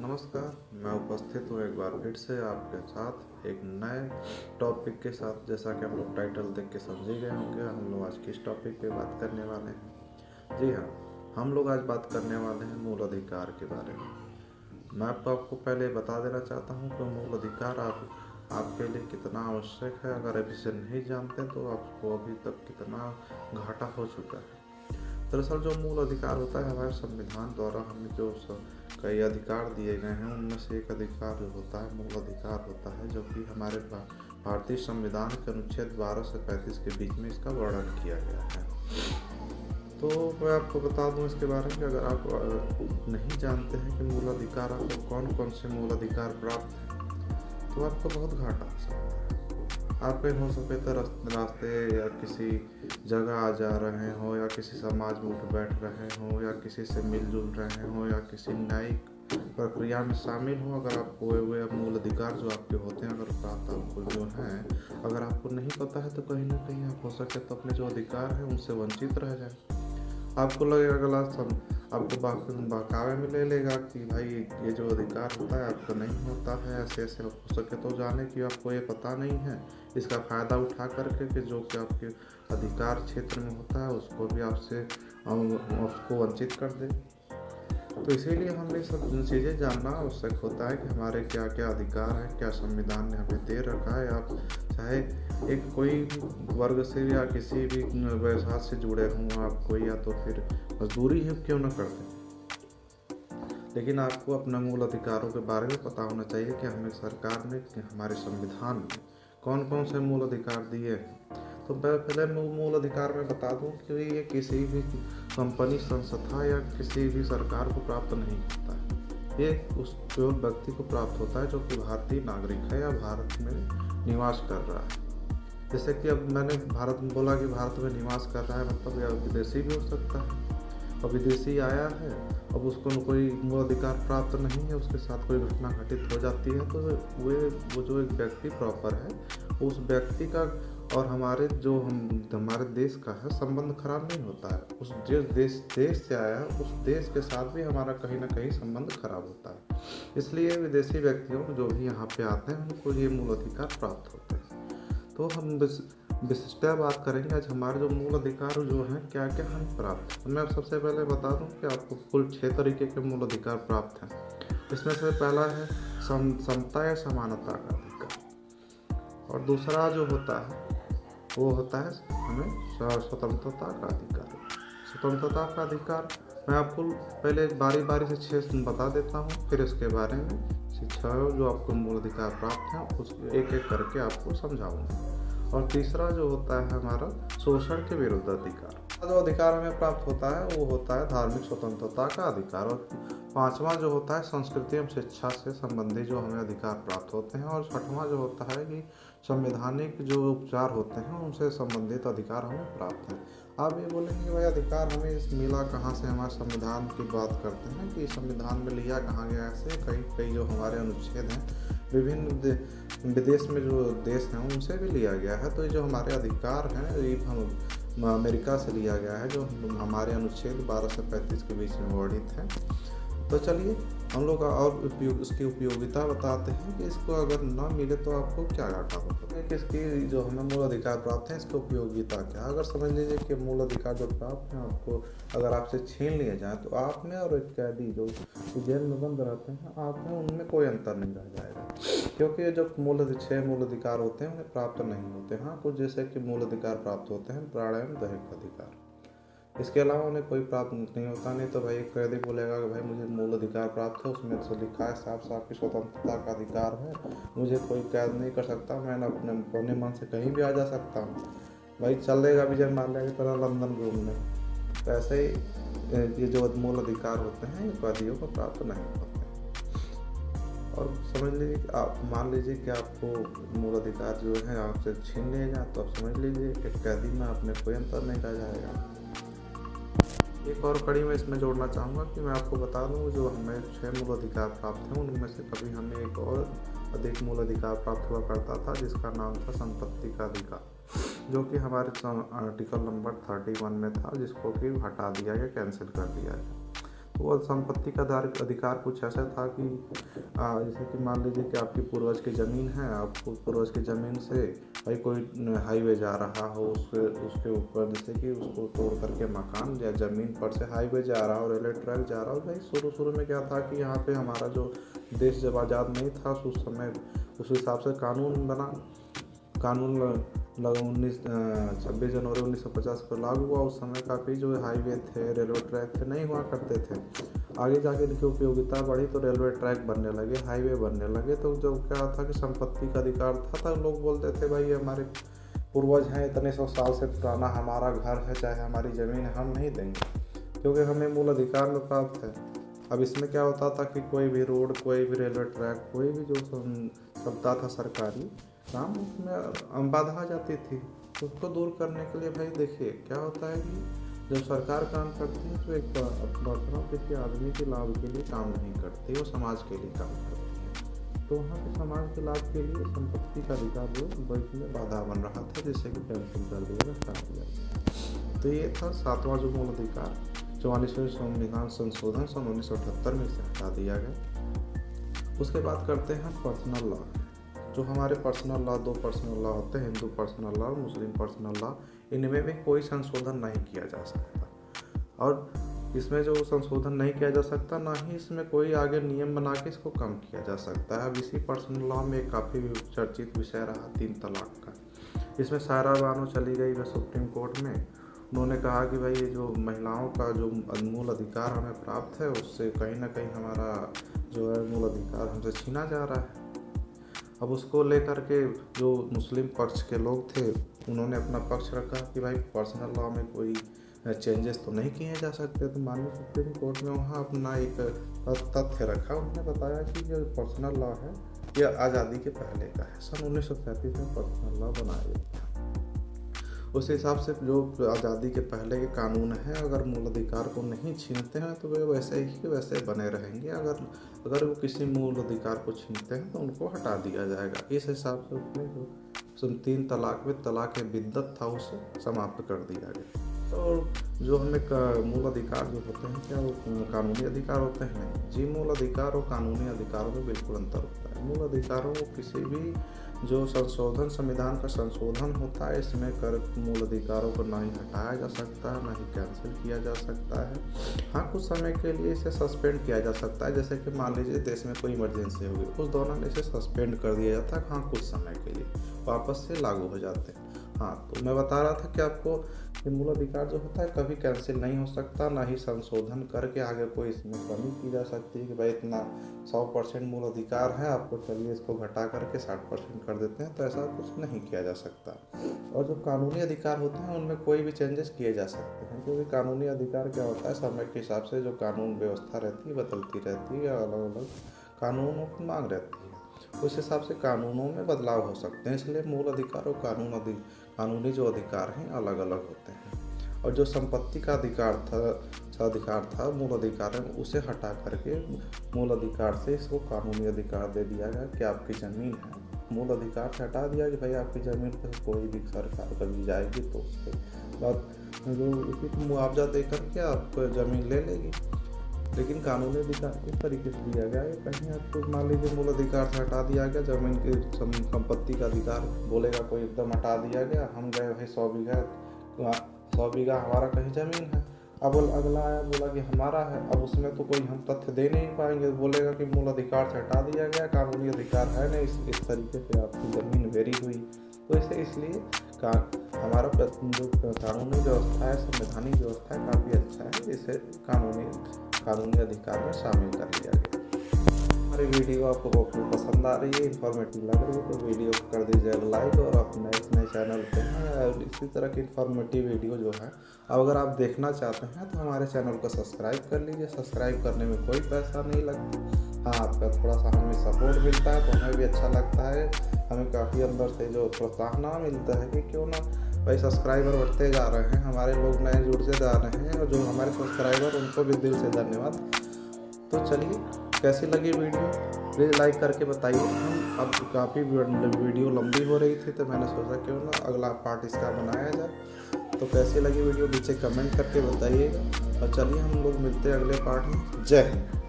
नमस्कार। मैं उपस्थित हूँ एक बार फिर से आपके साथ एक नए टॉपिक के साथ। जैसा कि हम लोग टाइटल देख के समझ ही गए होंगे, हम लोग आज किस टॉपिक पे बात करने वाले हैं। जी हाँ, हम लोग आज बात करने वाले हैं मूल अधिकार के बारे में। मैं आपको पहले बता देना चाहता हूँ कि मूल अधिकार आपके लिए कितना आवश्यक है। अगर आप इसे नहीं जानते तो आपको अभी तक कितना घाटा हो चुका है। दरअसल जो मूल अधिकार होता है, हमारे संविधान द्वारा हमें जो कई अधिकार दिए गए हैं, उनमें से एक अधिकार जो होता है मूल अधिकार होता है, जो कि हमारे भारतीय संविधान के अनुच्छेद 12 से 35 के बीच में इसका वर्णन किया गया है। तो मैं आपको बता दूं इसके बारे में कि अगर आप नहीं जानते हैं कि मूल अधिकार आपको कौन कौन से मूल अधिकार प्राप्त हैं, तो आपको बहुत घाटा हो सकता है। आप कहीं हो सके तो रास्ते या किसी जगह आ जा रहे हो, या किसी समाज में उठ बैठ रहे हो, या किसी से मिलजुल रहे हो, या किसी न्यायिक प्रक्रिया में शामिल हो, अगर आपको वे मूल अधिकार जो आपके होते हैं अगर प्राप्त आपको जो हैं, अगर आपको नहीं पता है तो कहीं ना कहीं आप हो सके तो अपने जो अधिकार हैं उनसे वंचित रह जाए। आपको लगेगा अगला आपको बहकावे में ले लेगा कि भाई ये जो अधिकार होता है आपको नहीं होता है, ऐसे ऐसे हो सके तो जाने कि आपको ये पता नहीं है, इसका फ़ायदा उठा करके कि जो कि आपके अधिकार क्षेत्र में होता है उसको भी आपसे उसको वंचित कर दे। तो इसीलिए हमें सब चीज़ें जानना आवश्यक होता है कि हमारे क्या क्या अधिकार हैं, क्या संविधान ने हमें दे रखा है। आप चाहे एक कोई वर्ग से या किसी भी व्यवसाय से जुड़े हों आप कोई, या तो फिर मजदूरी ही क्यों न करते, लेकिन आपको अपने मूल अधिकारों के बारे में पता होना चाहिए कि हमें सरकार ने हमारे संविधान में कौन कौन से मूल अधिकार दिए हैं। तो पहले मूल अधिकार में बता दूं कि ये किसी भी कंपनी, संस्था या किसी भी सरकार को प्राप्त नहीं होता है। ये उस जो व्यक्ति को प्राप्त होता है जो कि भारतीय नागरिक है या भारत में निवास कर रहा है। जैसे कि अब मैंने भारत में बोला कि भारत में निवास कर रहा है, मतलब यह विदेशी भी हो सकता है। अब विदेशी आया है, अब उसको कोई मूल अधिकार प्राप्त नहीं है, उसके साथ कोई घटना घटित हो जाती है, तो वो जो एक व्यक्ति प्रॉपर है, उस व्यक्ति का और हमारे हमारे देश का है संबंध खराब नहीं होता है। उस देश से आया है उस देश के साथ भी हमारा कहीं ना कहीं संबंध खराब होता है। इसलिए विदेशी व्यक्तियों जो भी यहाँ पे आते हैं उनको ये मूल अधिकार प्राप्त होते हैं। तो हम विशिष्टता बात करेंगे आज हमारे जो मूल अधिकार जो हैं क्या क्या हम प्राप्त हैं। मैं सबसे पहले बता दूं कि आपको कुल 6 तरीके के मूल अधिकार प्राप्त हैं। इसमें से पहला है समता या समानता का अधिकार, और दूसरा जो होता है वो होता है हमें स्वतंत्रता का अधिकार। स्वतंत्रता का अधिकार मैं आपको पहले बारी बारी से 6 बता देता हूँ, फिर इसके बारे में शिक्षा जो आपको मूल अधिकार प्राप्त हैं उसको एक एक करके आपको समझाऊंगा। और तीसरा जो होता है हमारा शोषण के विरुद्ध अधिकार। जो अधिकार हमें प्राप्त होता है वो होता है धार्मिक स्वतंत्रता का अधिकार। और पांचवा जो होता है संस्कृति एवं शिक्षा से संबंधित जो हमें अधिकार प्राप्त होते हैं। और छठवां जो होता है कि संवैधानिक जो उपचार होते हैं उनसे संबंधित अधिकार हमें प्राप्त हैं। आप ये बोलेंगे कि भाई अधिकार हमें मिला कहाँ से, हमारे संविधान की बात करते हैं कि संविधान में लिया कहाँ गया। ऐसे कई जो हमारे अनुच्छेद हैं विभिन्न विदेश में जो देश हैं उनसे भी लिया गया है। तो ये जो हमारे अधिकार हैं ये हम अमेरिका से लिया गया है, जो हमारे अनुच्छेद 12 से 35 के बीच में वर्णित है। तो चलिए हम लोग और उसकी उपयोगिता बताते हैं कि इसको अगर ना मिले तो आपको क्या घाटा होगा। कि इसकी जो हमें मूल अधिकार प्राप्त है इसकी उपयोगिता क्या। अगर समझ लीजिए कि मूल अधिकार जो प्राप्त हैं आपको अगर आपसे छीन लिए जाए तो आप में और एक कैदी जो जेल में बंद रहते हैं आप में उनमें कोई अंतर नहीं रह जाएगा, क्योंकि ये जो 6 मूल अधिकार होते हैं उन्हें प्राप्त नहीं होते। हाँ, कुछ जैसे कि मूल अधिकार प्राप्त होते हैं प्राण एवं दैहिक अधिकार, इसके अलावा उन्हें कोई प्राप्त नहीं होता। नहीं तो भाई एक कैदी बोलेगा कि भाई मुझे मूल अधिकार प्राप्त है, उसमें तो लिखा है साफ साफ कि स्वतंत्रता का अधिकार है, मुझे कोई कैद नहीं कर सकता, मैं अपने मन से कहीं भी आ जा सकता हूँ। भाई चलेगा विजय माल्या की तरह लंदन घूमने। तो ऐसे ही ये जो मूल अधिकार होते हैं ये कैदियों को प्राप्त नहीं होते। और समझ लीजिए आप मान लीजिए कि आपको मूल अधिकार जो है आपसे छीन लिए जाए तो आप समझ लीजिए एक कैदी में आपने कोई अंतर नहीं रह जाएगा। एक और कड़ी में इसमें जोड़ना चाहूँगा कि मैं आपको बता दूँ जो हमें 6 मूल अधिकार प्राप्त हैं उनमें से कभी हमें एक और अधिक मूल अधिकार प्राप्त हुआ करता था जिसका नाम था संपत्ति का अधिकार, जो कि हमारे आर्टिकल नंबर 31 में था, जिसको कि हटा दिया गया, कैंसिल कर दिया गया। तो वो संपत्ति का अधिकार कुछ ऐसा था कि जैसे कि मान लीजिए कि आपकी पूर्वज की ज़मीन है, आपको पूर्वज की ज़मीन से भाई कोई हाईवे जा रहा हो, उसके उसके ऊपर जैसे कि उसको तोड़ करके मकान या ज़मीन पर से हाईवे जा रहा हो, रेलवे ट्रैक जा रहा हो। भाई शुरू शुरू में क्या था कि यहाँ पे हमारा जो देश जब आज़ाद नहीं था उस समय उस हिसाब से कानून बना, कानून 26 जनवरी 1950 को लागू हुआ। उस समय काफ़ी जो हाईवे थे, रेलवे ट्रैक थे, नहीं हुआ करते थे। आगे जाके इनकी उपयोगिता बढ़ी तो रेलवे ट्रैक बनने लगे, हाईवे बनने लगे। तो जो क्या था कि संपत्ति का अधिकार था लोग बोलते थे भाई हमारे पूर्वज हैं, इतने 100 साल से पुराना हमारा घर है, चाहे हमारी ज़मीन है, हम नहीं देंगे क्योंकि हमें मूल अधिकार में प्राप्त है। अब इसमें क्या होता था कि कोई भी रोड, कोई भी रेलवे ट्रैक, कोई भी जो चलता था सरकारी काम, उसमें बाधा आ जाती थी। तो उसको दूर करने के लिए भाई देखिए क्या होता है कि जब सरकार काम करती है तो एक अपना किसी आदमी के लाभ के लिए काम नहीं करती, वो समाज के लिए काम करती है। तो वहाँ पे समाज के लाभ के लिए संपत्ति का अधिकार जो इसमें बाधा बन रहा था, जिससे कि कैंसिल कर दिया, हटा दिया। तो ये था 7वां जो मूल अधिकार, 44वें संविधान संशोधन सन 1978 में इसे हटा दिया गया। उसके बाद करते हैं पर्सनल लॉ। जो हमारे पर्सनल लॉ, 2 पर्सनल लॉ होते हैं, हिंदू पर्सनल लॉ और मुस्लिम पर्सनल लॉ। इनमें भी कोई संशोधन नहीं किया जा सकता और इसमें जो संशोधन नहीं किया जा सकता, ना ही इसमें कोई आगे नियम बना के इसको कम किया जा सकता है। अब इसी पर्सनल लॉ में काफ़ी चर्चित विषय रहा 3 तलाक का। इसमें सायरा बानो चली गई वह सुप्रीम कोर्ट में। उन्होंने कहा कि भाई ये जो महिलाओं का जो मूल अधिकार हमें प्राप्त है, उससे कहीं ना कहीं हमारा जो है मूल अधिकार हमसे छीना जा रहा है। अब उसको लेकर के जो मुस्लिम पक्ष के लोग थे उन्होंने अपना पक्ष रखा कि भाई पर्सनल लॉ में कोई चेंजेस तो नहीं किए जा सकते। तो माननीय सुप्रीम कोर्ट ने वहाँ अपना एक तथ्य रखा। उन्होंने बताया कि जो पर्सनल लॉ है यह आज़ादी के पहले का है, सन 1937 में पर्सनल लॉ बनाया गया था। उस हिसाब से जो आज़ादी के पहले के कानून हैं, अगर मूल अधिकार को नहीं छीनते हैं तो वे वैसे ही वैसे बने रहेंगे। अगर वो किसी मूल अधिकार को छीनते हैं तो उनको हटा दिया जाएगा। इस हिसाब से उसने जो 3 तलाक में तलाक बिद्दत था उसे समाप्त कर दिया गया। तो जो हमें मूल अधिकार जो होते हैं, क्या वो कानूनी अधिकार होते हैं? जी, मूल अधिकार और कानूनी अधिकारों में बिल्कुल अंतर होता है। मूल अधिकारों को किसी भी जो संविधान का संशोधन होता है, इसमें कर मूल अधिकारों को ना ही हटाया जा सकता है, ना ही कैंसिल किया जा सकता है। हाँ, कुछ समय के लिए इसे सस्पेंड किया जा सकता है। जैसे कि मान लीजिए देश में कोई इमरजेंसी हो गई, उस दौरान इसे सस्पेंड कर दिया जाता है। हाँ, कुछ समय के लिए वापस से लागू हो जाते हैं। हाँ, तो मैं बता रहा था कि आपको ये मूल अधिकार जो होता है कभी कैंसिल नहीं हो सकता, ना ही संशोधन करके आगे कोई इसमें कमी की जा सकती है कि भाई इतना 100% मूल अधिकार है, आपको चलिए इसको घटा करके 60% कर देते हैं। तो ऐसा कुछ नहीं किया जा सकता। और जो कानूनी अधिकार होते हैं उनमें कोई भी चेंजेस किए जा सकते हैं, क्योंकि कानूनी अधिकार क्या होता है, समय के हिसाब से जो कानून व्यवस्था रहती है बदलती रहती है, अलग अलग कानूनों की मांग रहती है, उस हिसाब से कानूनों में बदलाव हो सकते हैं। इसलिए मूल अधिकार और कानूनी जो अधिकार हैं अलग अलग होते हैं। और जो संपत्ति का अधिकार था मूल अधिकार है, उसे हटा करके मूल अधिकार से इसको कानूनी अधिकार दे दिया गया कि आपकी ज़मीन है, मूल अधिकार से हटा दिया कि भाई आपकी ज़मीन पर कोई भी सरकार कभी जाएगी तो उसके बाद जो उसी को मुआवजा दे करके आप ज़मीन ले लेगी। लेकिन कानूनी अधिकार इस तरीके से दिया गया है, कहीं आपको मान लीजिए मूल अधिकार से हटा दिया गया, ज़मीन की संपत्ति का अधिकार बोलेगा कोई एकदम हटा दिया गया। हम गए भाई 100 बीघा हमारा कहीं ज़मीन है, अब अगला आया बोला कि हमारा है, अब उसमें तो कोई हम तथ्य दे नहीं पाएंगे, बोलेगा कि मूल अधिकार से हटा दिया गया, कानूनी अधिकार है नहीं, इस तरीके से आपकी ज़मीन वेरी हुई। तो इसे इसलिए हमारा जो कानूनी व्यवस्था है, संवैधानिक व्यवस्था है, काफ़ी अच्छा है। इसे कानूनी अधिकार में शामिल कर लिया गया। हमारी वीडियो आपको बहुत पसंद आ रही है, इन्फॉर्मेटिव लग रही है तो वीडियो को कर दीजिएगा लाइक। और अपने नए चैनल पे हैं और इसी तरह की इन्फॉर्मेटिव वीडियो जो है अब अगर आप देखना चाहते हैं तो हमारे चैनल को सब्सक्राइब कर लीजिए। सब्सक्राइब करने में कोई पैसा नहीं लगता। हाँ, आपका थोड़ा सा हमें सपोर्ट मिलता है तो हमें भी अच्छा लगता है। हमें काफ़ी अंदर से जो प्रोत्साहन मिलता है कि क्यों ना भाई सब्सक्राइबर बढ़ते जा रहे हैं, हमारे लोग नए जुड़ते जा रहे हैं, और जो हमारे सब्सक्राइबर उनको भी दिल से धन्यवाद। तो चलिए, कैसी लगी वीडियो प्लीज़ लाइक करके बताइए। हम अब काफ़ी वीडियो लंबी हो रही थी तो मैंने सोचा क्यों ना अगला पार्ट इसका बनाया जाए। तो कैसी लगी वीडियो नीचे कमेंट करके बताइएगा। और चलिए हम लोग मिलते हैं अगले पार्ट में। जय हिंद।